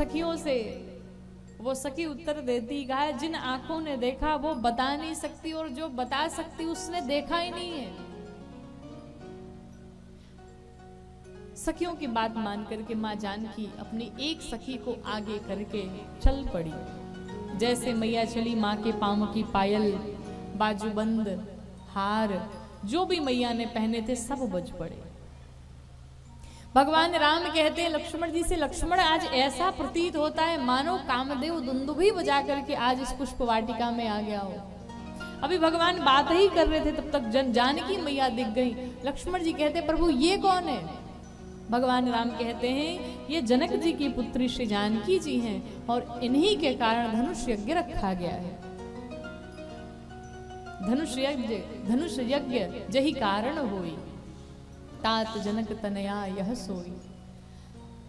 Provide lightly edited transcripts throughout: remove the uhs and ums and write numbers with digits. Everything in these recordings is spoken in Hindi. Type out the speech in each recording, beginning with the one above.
सखियों से वो सखी उत्तर देती है, जिन आंखों ने देखा वो बता नहीं सकती, और जो बता सकती उसने देखा ही नहीं है। सखियों की बात मान करके माँ जानकी अपनी एक सखी को आगे करके चल पड़ी। जैसे मैया चली, माँ के पांव की पायल, बाजूबंद, हार, जो भी मैया ने पहने थे सब बज पड़े। भगवान राम कहते हैं लक्ष्मण जी से, लक्ष्मण आज ऐसा प्रतीत होता है मानो कामदेव दुंदुभी बजा करके आज इस पुष्प वाटिका में आ गया हो। अभी भगवान बात ही कर रहे थे, तब तक जानकी मैया दिख गई। लक्ष्मण जी कहते प्रभु ये कौन है? भगवान राम कहते हैं ये जनक जी की पुत्री श्री जानकी जी हैं, और इन्हीं के कारण धनुष यज्ञ रखा गया है। धनुष यज्ञ जही कारण होई, तात जनक तनया यह सोई।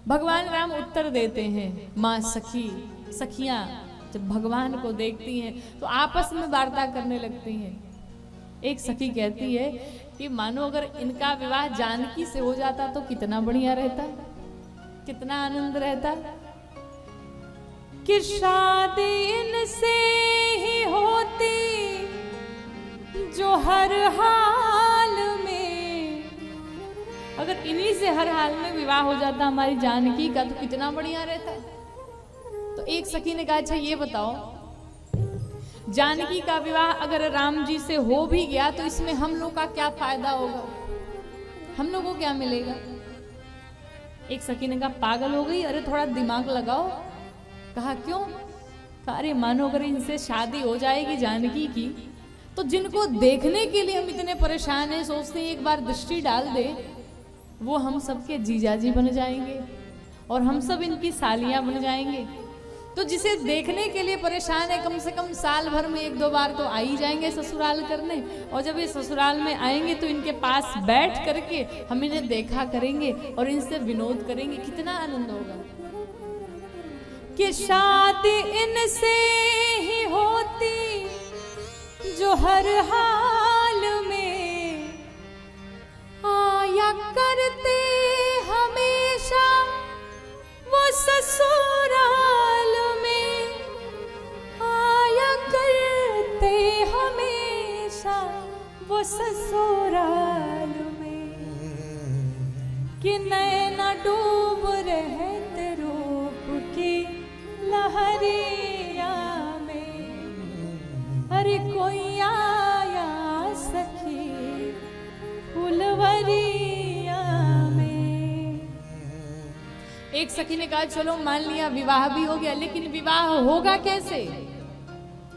भगवान राम उत्तर देते हैं। माँ सखी, सखियां जब भगवान को देखती हैं तो आपस में वार्ता करने लगती हैं। एक सखी कहती है कि मानो अगर इनका विवाह जानकी से हो जाता तो कितना बढ़िया रहता, कितना आनंद रहता। कि शादी इनसे ही होती जो हर हाल में, अगर इन्हीं से हर हाल में विवाह हो जाता हमारी जानकी का तो कितना बढ़िया रहता। तो एक सखी ने कहा अच्छा ये बताओ, जानकी का विवाह अगर राम जी से हो भी गया तो इसमें हम लोग का क्या फायदा होगा, हम लोग को क्या मिलेगा? एक सखी ने कहा पागल हो गई, अरे थोड़ा दिमाग लगाओ। कहा क्यों? कहा अरे मानो अगर इनसे शादी हो जाएगी जानकी की, तो जिनको देखने के लिए हम इतने परेशान हैं, सोचते हैं एक बार दृष्टि डाल दे, वो हम सबके जीजाजी बन जाएंगे और हम सब इनकी सालियां बन जाएंगे। तो जिसे देखने के लिए परेशान है, कम से कम साल भर में एक दो बार तो आ ही जाएंगे ससुराल करने, और जब ये ससुराल में आएंगे तो इनके पास बैठ करके हम इन्हें देखा करेंगे और इनसे विनोद करेंगे, कितना आनंद होगा। कि शादी इनसे ही होती जो हर हाल में आया करते हमेशा वो ससुराल में, आया करते हमेशा वो ससुराल में। कि नैना डूब रहते रूप की लहरिया में, अरे कोई आया सखी फुलवरिया में। एक सखी ने कहा चलो मान लिया विवाह भी हो गया, लेकिन विवाह होगा कैसे?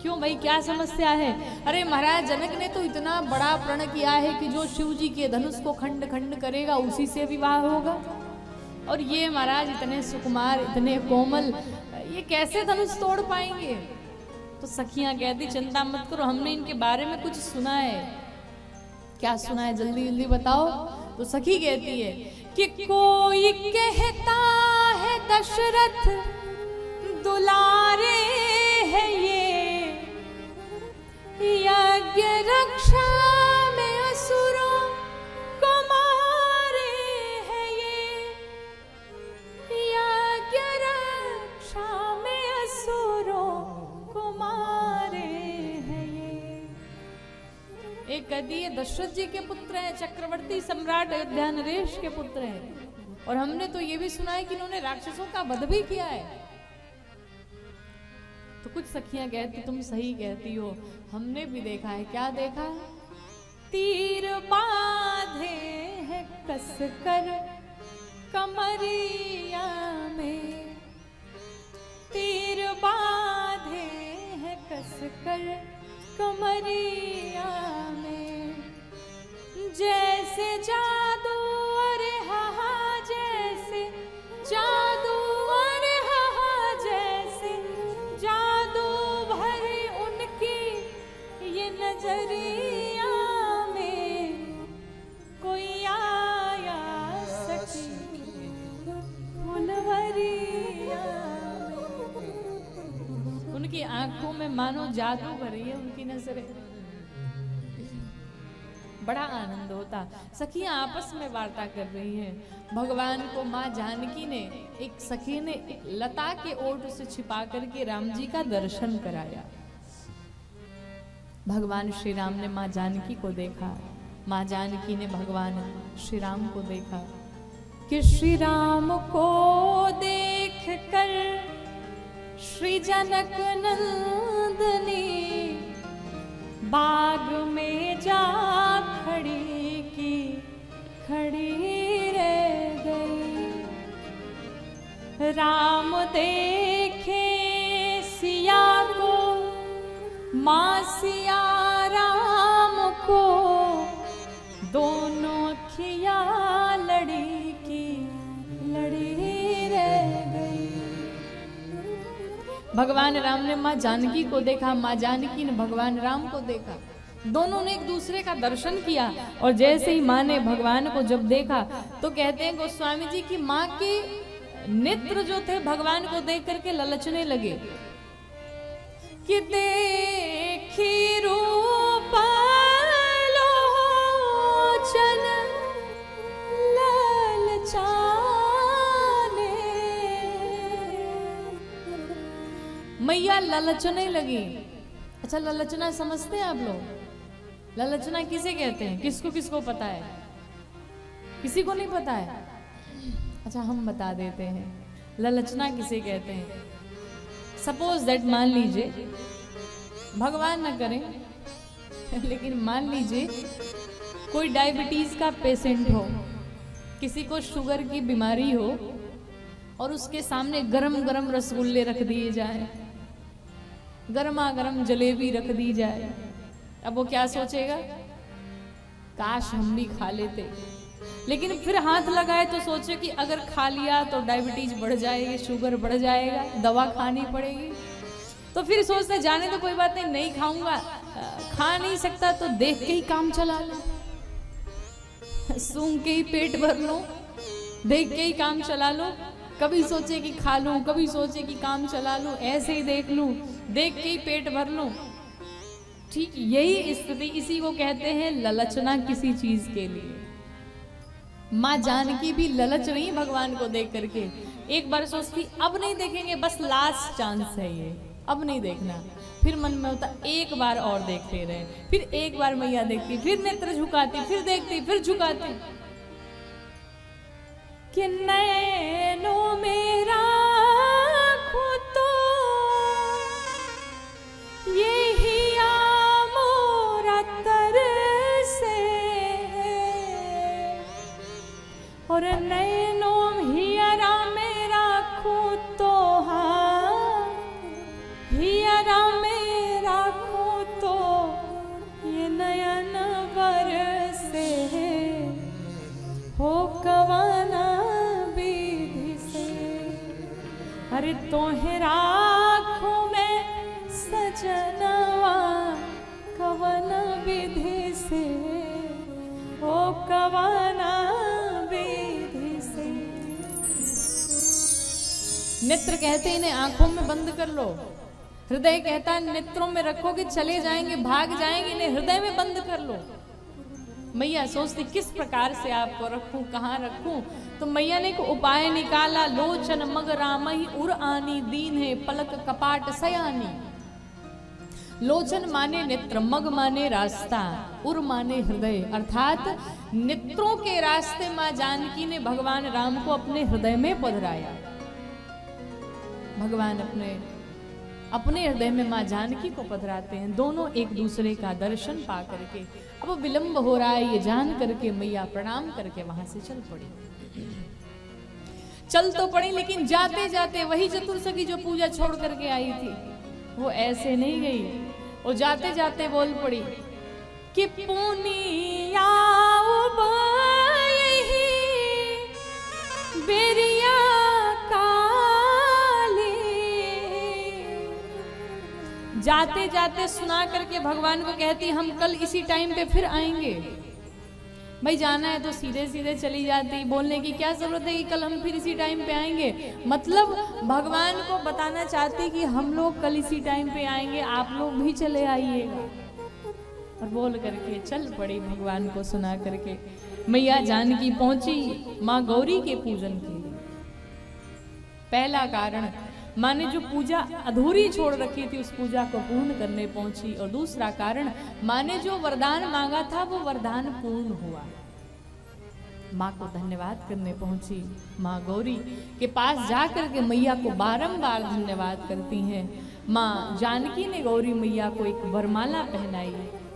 क्यों भाई क्या समस्या है? अरे महाराज जनक ने तो इतना बड़ा प्रण किया है कि जो शिव जी के धनुष को खंड खंड करेगा उसी से विवाह होगा, और ये महाराज इतने सुकुमार, इतने कोमल, ये कैसे धनुष तोड़ पाएंगे? तो सखियां कहती चिंता मत करो, हमने इनके बारे में कुछ सुना है। क्या सुना है जल्दी जल्दी बताओ। तो सखी कहती है कि कोई कहता है दशरथ दुलारे है ये, यज्ञ रक्षा में असुरों को मारे है ये, यज्ञ रक्षा में असुरों को मारे है ये। एक कहती है दशरथ जी के पुत्र हैं, चक्रवर्ती सम्राट अयोध्या नरेश के पुत्र हैं, और हमने तो ये भी सुना है कि इन्होंने राक्षसों का वध भी किया है। तो कुछ सखियां कहती तुम सही कहती हो, हमने भी देखा है। क्या देखा है? तीर बांधे हैं कसकर कमरिया में, तीर बांधे हैं कसकर कमरिया में। जैसे जादू अरे हा, जैसे जादू अरे हा, जैसे जादू भरे उनकी ये नजरिया में, कोई आया सखी फुलवरिया। उनकी आंखों में मानो जादू भरी है उनकी नजरें। बड़ा आनंद होता। सखियां आपस में वार्ता कर रही हैं। भगवान को माँ जानकी ने, एक सखी ने एक लता के ओट से छिपा करके राम जी का दर्शन कराया। भगवान श्री राम ने माँ जानकी को देखा, माँ जानकी ने भगवान श्री राम को देखा कि श्री राम को देख कर श्री जनक नंदनी बाग में जा खड़ी की खड़ी रह गई। राम देखे सिया को, माँ सिया राम को, दोनों अखियाँ लड़ी की लड़ी रह गई। भगवान राम ने माँ जानकी को देखा, माँ जानकी ने भगवान राम को देखा। दोनों ने एक दूसरे का दर्शन किया और जैसे ही माँ ने भगवान को जब देखा तो कहते हैं गोस्वामी जी की माँ के नेत्र जो थे भगवान को देख करके ललचने लगे कि देखी रूप लोचन ललचाने। मैया ललचने लगी। अच्छा, ललचना समझते हैं आप लोग? ललचना किसे कहते हैं? किसको किसको पता है? किसी को नहीं पता है? अच्छा, हम बता देते हैं ललचना किसे कहते हैं। सपोज दैट, मान लीजिए, भगवान न करें लेकिन मान लीजिए कोई डायबिटीज का पेशेंट हो, किसी को शुगर की बीमारी हो और उसके सामने गरम गरम रसगुल्ले रख दिए जाए, गरमा गरम जलेबी रख दी जाए। अब वो क्या सोचेगा? काश हम भी खा लेते। लेकिन फिर हाथ लगाए तो सोचे कि अगर खा लिया तो डायबिटीज बढ़ जाएगी, शुगर बढ़ जाएगा, दवा खानी पड़ेगी। तो फिर सोचते जाने तो कोई बात नहीं, नहीं खाऊंगा, खा नहीं सकता तो देख के ही काम चला लो, सूंघ के ही पेट भर लो, देख के ही काम चला लो। कभी सोचे कि खा लूं, कभी सोचे कि काम चला लूं, ऐसे ही देख लूं, देख के ही पेट भर लूं। ठीक यही स्थिति, इसी को कहते हैं ललचना किसी चीज के लिए। माँ जानकी भी ललच रही भगवान को देख करके। एक बार सोचती अब नहीं देखेंगे, बस लास्ट चांस है ये, अब नहीं देखना। फिर मन में होता एक बार और देख ले रहे, फिर एक बार मैया देखती, फिर नेत्र झुकाती, फिर देखती, फिर झुकाती कि नैनों में राखूं तो यही मोरा तरसे, और नैनों हियरा में राखूं तो हाँ हियरा में राखूं तो ये नयन बरसे, हो कवाना विधि से। अरे तोहे राखूं मैं सजनवा कवन विधि से, हो कवाना विधि से। नेत्र कहते हैं इन्हें आंखों में बंद कर लो, हृदय कहता है नेत्रों में रखोगे चले जाएंगे, भाग जाएंगे, इन्हें हृदय में बंद कर लो। मैया सोचती किस प्रकार से आपको रखूं, कहाँ रखूं? तो मैया ने एक उपाय निकाला। लोचन मग रामहि उर आनी, दीन है पलक कपाट सयानी। लोचन माने नेत्र, मग माने रास्ता, उर माने हृदय, अर्थात नेत्रों के रास्ते माँ जानकी ने भगवान राम को अपने हृदय में पधराया। भगवान अपने हृदय में माँ जानकी को पधराते हैं। दोनों एक दूसरे का दर्शन पा करके, अब विलंब हो रहा है ये जान करके मैया प्रणाम करके वहां से चल पड़ी। चल तो पड़ी, लेकिन जाते जाते वही चतुर्सखी जो पूजा छोड़ करके आई थी वो ऐसे नहीं गई। वो जाते जाते बोल पड़ी कि पुनिया बेरिया जाते जाते सुना करके भगवान को कहती हम कल इसी टाइम पे फिर आएंगे। भाई जाना है तो सीधे सीधे चली जाती, बोलने की क्या जरूरत है कि कल हम फिर इसी टाइम पे आएंगे। मतलब भगवान को बताना चाहती कि हम लोग कल इसी टाइम पे आएंगे, आप लोग भी चले आइएगा। और बोल करके चल पड़ी भगवान को सुना करके। मैया जानकी पहुंची माँ गौरी के पूजन के लिए। पहला कारण, माँ ने जो पूजा अधूरी छोड़ रखी थी उस पूजा को पूर्ण करने पहुंची, और दूसरा कारण, माँ ने जो वरदान मांगा था वो वरदान पूर्ण हुआ। माँ को धन्यवाद करने पहुंची। माँ गौरी के पास जाकर के मैया को बारंबार धन्यवाद करती हैं। माँ जानकी ने गौरी मैया को एक वरमाला पहनाई,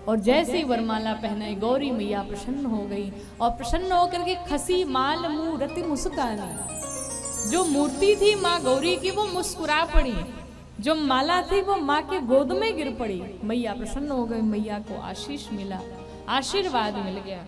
और जैसे ही वरमाला पहनाई गौरी मैया प्रसन्न हो गई, और प्रसन्न होकर के खसी माल मुँह रति मुस्कानी, जो मूर्ति थी माँ गौरी की वो मुस्कुरा पड़ी, जो माला थी वो माँ के गोद में गिर पड़ी। मैया प्रसन्न हो गई, मैया को आशीष मिला, आशीर्वाद मिल गया।